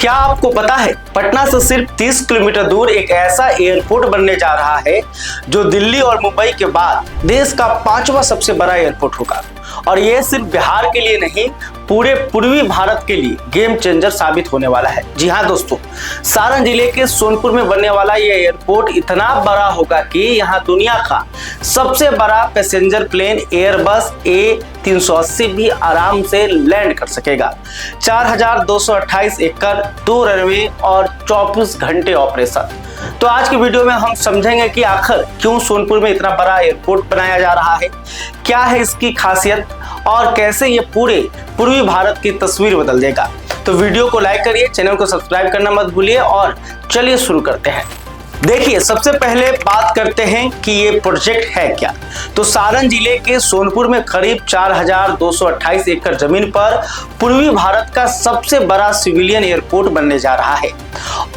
क्या आपको पता है पटना से सिर्फ 30 किलोमीटर दूर एक ऐसा एयरपोर्ट बनने जा रहा है जो दिल्ली और मुंबई के बाद देश का 5वां सबसे बड़ा एयरपोर्ट होगा। और यह सिर्फ बिहार के लिए नहीं, पूरे पूर्वी भारत के लिए गेम चेंजर साबित होने वाला है। जी हाँ दोस्तों, सारण जिले के सोनपुर में बनने वाला यह एयरपोर्ट इतना बड़ा होगा कि यहाँ दुनिया का सबसे बड़ा पैसेंजर प्लेन एयरबस A380 भी आराम से लैंड कर सकेगा। 4228 एकड़, 2 रनवे और 24 घंटे ऑपरेशन। तो आज की वीडियो में हम समझेंगे कि आखिर क्यों सोनपुर में इतना बड़ा एयरपोर्ट बनाया जा रहा है, क्या है इसकी खासियत और कैसे ये पूरे पूर्वी भारत की तस्वीर बदल देगा। तो वीडियो को लाइक करिए, चैनल को सब्सक्राइब करना मत भूलिए और चलिए शुरू करते हैं। देखिए, सबसे पहले बात करते हैं कि ये प्रोजेक्ट है क्या। तो सारण जिले के सोनपुर में करीब 4228 एकड़ जमीन पर पूर्वी भारत का सबसे बड़ा सिविलियन एयरपोर्ट बनने जा रहा है।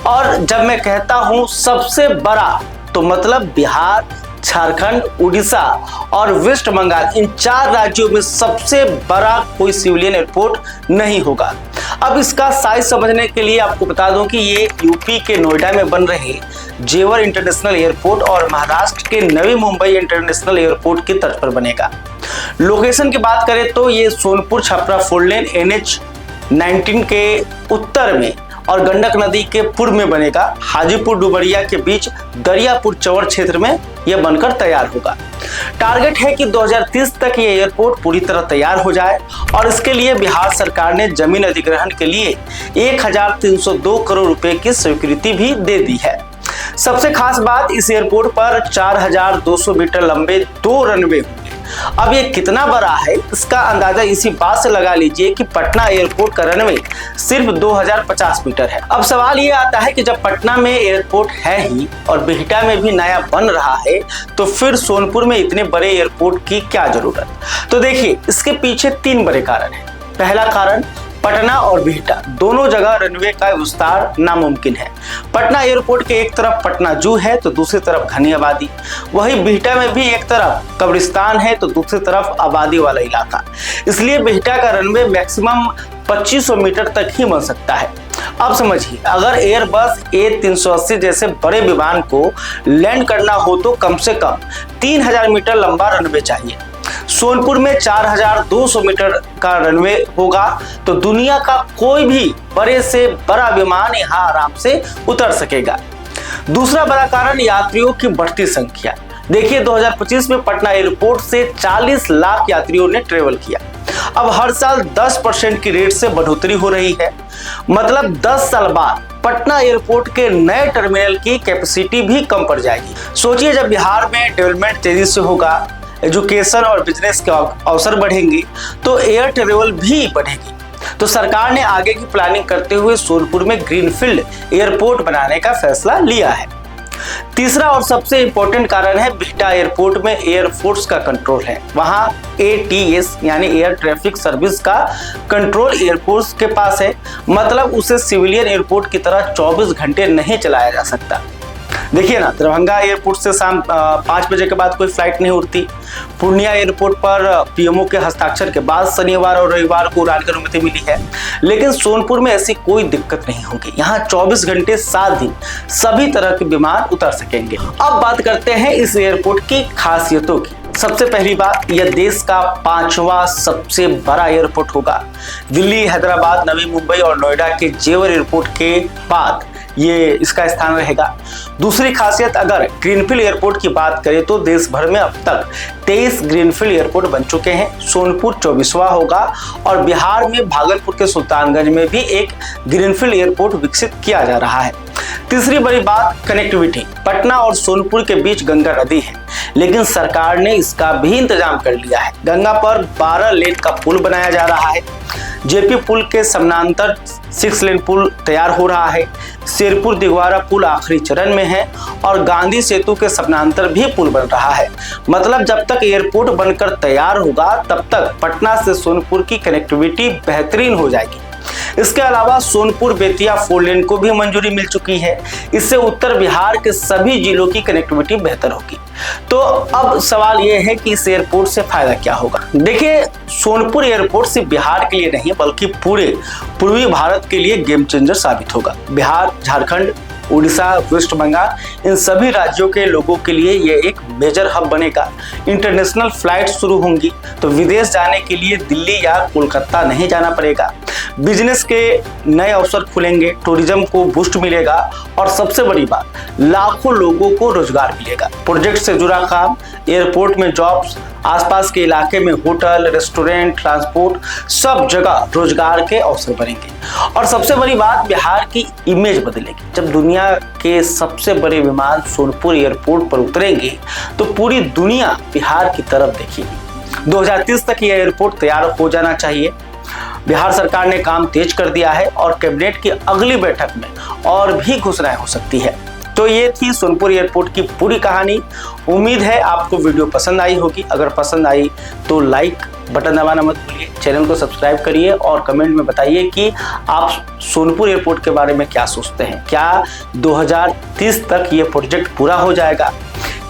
और जब मैं कहता हूं सबसे बड़ा, तो मतलब बिहार, झारखंड, उड़ीसा और वेस्ट बंगाल, इन 4 राज्यों में सबसे बड़ा कोई सिविलियन एयरपोर्ट नहीं होगा। अब इसका साइज समझने के लिए आपको बता दूं कि ये यूपी के नोएडा में बन रहे जेवर इंटरनेशनल एयरपोर्ट और महाराष्ट्र के नवी मुंबई इंटरनेशनल एयरपोर्ट की तर्ज पर बनेगा। लोकेशन की बात करें तो ये सोनपुर छपरा 4 लेन NH-19 के उत्तर में और गंडक नदी के पूर्व में बनेगा। हाजीपुर डुबरिया के बीच दरियापुर चौड़ क्षेत्र में यह बनकर तैयार होगा। टारगेट है कि 2030 तक ये एयरपोर्ट पूरी तरह तैयार हो जाए और इसके लिए बिहार सरकार ने जमीन अधिग्रहण के लिए 1302 करोड़ रुपए की स्वीकृति भी दे दी है। सबसे खास बात, इस एयरपोर्ट पर 4200 मीटर लंबे 2 रनवे होंगे। अब ये कितना बड़ा है इसका अंदाजा इसी बात से लगा लीजिए कि पटना एयरपोर्ट का रनवे सिर्फ 2050 मीटर है। अब सवाल ये आता है कि जब पटना में एयरपोर्ट है ही और बिहटा में भी नया बन रहा है, तो फिर सोनपुर में इतने बड़े एयरपोर्ट की क्या जरूरत। तो देखिए, इसके पीछे 3 बड़े कारण हैं। पहला कारण, पटना और बिहटा दोनों जगह रनवे का विस्तार नामुमकिन है। पटना एयरपोर्ट के एक तरफ पटना जू है तो दूसरी तरफ घनी आबादी, वहीं बिहटा में भी एक तरफ कब्रिस्तान है तो दूसरी तरफ आबादी वाला इलाका। इसलिए बिहटा का रनवे मैक्सिमम 2500 मीटर तक ही बन सकता है। अब समझिए, अगर एयरबस A380 जैसे बड़े विमान को लैंड करना हो तो कम से कम 3000 मीटर लंबा रनवे चाहिए। सोनपुर में 4200 मीटर का रनवे होगा तो दुनिया का कोई भी बड़े से बड़ा विमान यहाँ आराम से उतर सकेगा। दूसरा बड़ा कारण, यात्रियों की बढ़ती संख्या। देखिए, 2025 में पटना एयरपोर्ट से 40 लाख यात्रियों ने ट्रेवल किया। अब हर साल 10% की रेट से बढ़ोतरी हो रही है। मतलब 10 साल बाद पटना एयरपोर्ट के नए टर्मिनल की कैपेसिटी भी कम पड़ जाएगी। सोचिए, जब बिहार में डेवलपमेंट तेजी से होगा, एजुकेशन और बिजनेस के अवसर बढ़ेंगे तो एयर ट्रेवल भी बढ़ेगी। तो सरकार ने आगे की प्लानिंग करते हुए सोनपुर में ग्रीनफील्ड एयरपोर्ट बनाने का फैसला लिया है। तीसरा और सबसे इंपॉर्टेंट कारण है, बिहटा एयरपोर्ट में एयरफोर्स का कंट्रोल है। वहां ATS यानी एयर ट्रैफिक सर्विस का कंट्रोल एयरफोर्स के पास है। मतलब उसे सिविलियन एयरपोर्ट की तरह 24 घंटे नहीं चलाया जा सकता। देखिए ना, दरभंगा एयरपोर्ट से शाम 5 बजे के बाद कोई फ्लाइट नहीं उड़ती। पूर्णिया एयरपोर्ट पर PMO के हस्ताक्षर के बाद शनिवार और रविवार को उड़ान की अनुमति मिली है। लेकिन सोनपुर में ऐसी कोई दिक्कत नहीं होगी। यहाँ 24 घंटे 7 दिन सभी तरह के विमान उतर सकेंगे। अब बात करते हैं इस एयरपोर्ट की खासियतों की। सबसे पहली बात, यह देश का 5वां सबसे बड़ा एयरपोर्ट होगा। दिल्ली, हैदराबाद, नवी मुंबई और नोएडा के जेवर एयरपोर्ट के बाद ये इसका स्थान रहेगा। दूसरी खासियत, अगर ग्रीनफील्ड एयरपोर्ट की बात करें तो देश भर में अब तक 23 ग्रीनफील्ड एयरपोर्ट बन चुके हैं। सोनपुर 24वां होगा और बिहार में भागलपुर के सुल्तानगंज में भी एक ग्रीनफील्ड एयरपोर्ट विकसित किया जा रहा है। तीसरी बड़ी बात, कनेक्टिविटी। पटना और सोनपुर के बीच गंगा नदी है, लेकिन सरकार ने इसका भी इंतजाम कर लिया है। गंगा पर 12 लेन का पुल बनाया जा रहा है। JP पुल के समानांतर 6 लेन पुल तैयार हो रहा है। शेरपुर दिगवारा पुल आखिरी चरण में है और गांधी सेतु के समानांतर भी पुल बन रहा है। मतलब जब तक एयरपोर्ट बनकर तैयार होगा तब तक पटना से सोनपुर की कनेक्टिविटी बेहतरीन हो जाएगी। इसके अलावा सोनपुर बेतिया 4 लेन को भी मंजूरी मिल चुकी है। इससे उत्तर बिहार के सभी जिलों की कनेक्टिविटी बेहतर होगी। तो अब सवाल यह है कि इस एयरपोर्ट से फायदा क्या होगा। देखिए, सोनपुर एयरपोर्ट सिर्फ बिहार के लिए नहीं बल्कि पूरे पूर्वी भारत के लिए गेम चेंजर साबित होगा। बिहार, झारखंड, उड़ीसा, वेस्ट बंगाल, इन सभी राज्यों के लोगों के लिए यह एक मेजर हब बनेगा। इंटरनेशनल फ्लाइट शुरू होंगी तो विदेश जाने के लिए दिल्ली या कोलकाता नहीं जाना पड़ेगा। बिजनेस के नए अवसर खुलेंगे, टूरिज्म को बूस्ट मिलेगा और सबसे बड़ी बात, लाखों लोगों को रोजगार मिलेगा। प्रोजेक्ट से जुड़ा काम, एयरपोर्ट में जॉब्स, आसपास के इलाके में होटल, रेस्टोरेंट, ट्रांसपोर्ट, सब जगह रोजगार के अवसर बनेंगे। और सबसे बड़ी बात, बिहार की इमेज बदलेगी। जब दुनिया के सबसे बड़े विमान सोनपुर एयरपोर्ट पर उतरेंगे तो पूरी दुनिया बिहार की तरफ देखेगी। 2030 तक यह एयरपोर्ट तैयार हो जाना चाहिए। बिहार सरकार ने काम तेज कर दिया है और कैबिनेट की अगली बैठक में और भी घोषणाएं हो सकती है। तो ये थी सोनपुर एयरपोर्ट की पूरी कहानी। उम्मीद है आपको वीडियो पसंद आई होगी। अगर पसंद आई तो लाइक बटन दबाना मत भूलिए, चैनल को सब्सक्राइब करिए और कमेंट में बताइए कि आप सोनपुर एयरपोर्ट के बारे में क्या सोचते हैं। क्या 2030 तक ये प्रोजेक्ट पूरा हो जाएगा?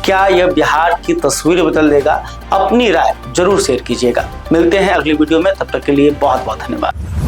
क्या यह बिहार की तस्वीर बदल देगा? अपनी राय जरूर शेयर कीजिएगा। मिलते हैं अगली वीडियो में, तब तक के लिए बहुत बहुत धन्यवाद।